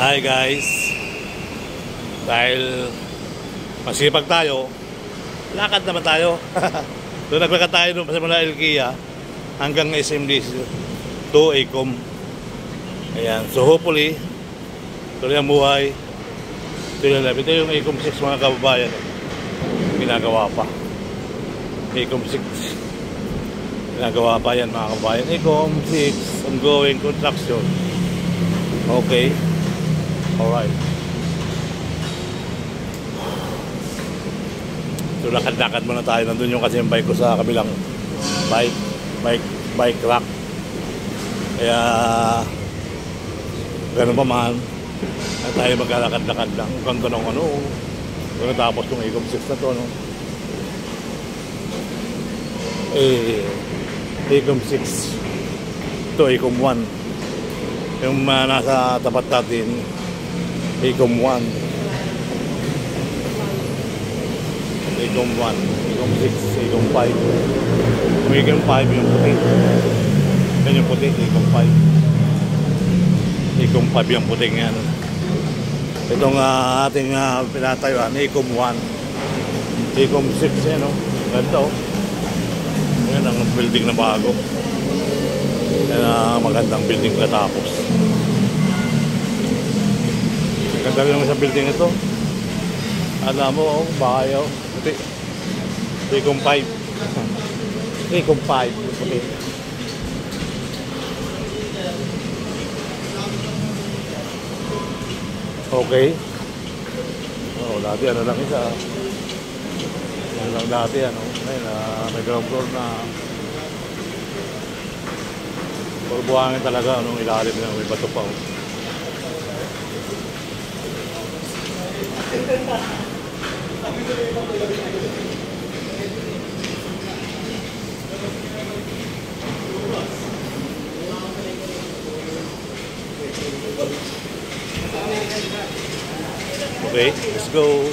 Hi guys, dahil masipag tayo, lakad naman tayo. So naglakad tayo doon mula Ilkia hanggang SMD to ACOM. Ayan, so hopefully tuloy ang buhay. Ito yung ACOM 6 mga kababayan, ginagawa pa. ACOM 6 ginagawa pa yan mga kababayan. ACOM 6 ongoing construction. Okay, alright. So lakad-lakad muna tayo. Nandun yung kasi yung bike ko sa kabilang bike rack. Kaya ganun pa man tayo maglalakad-lakad lang hanggang tanong ano. Tapos yung ACOM 6 na to, no? ACOM 6 to ACOM 1. Yung nasa tapat natin, ACOM 1, ACOM 1, ACOM 6, ACOM 5. Yung ACOM 5 yung puti. Yan yung puti, ACOM 5. ACOM 5 yung puting yan. Itong ating pinatayuan, ACOM 1. ACOM 6 yan, no? Ganito. Yan ang building na bago. Yan ang magandang building katapos. Ganda rin naman sa building ito. Alam mo, bahay o. Puti. ACOM 5. ACOM 5. Puti. Okay. Oh, dati ano lang isa. Ano lang dati ano. Ngayon, may ground floor na. Pagbuhangin talaga anong ilalim na may bato pa. Okay, let's go.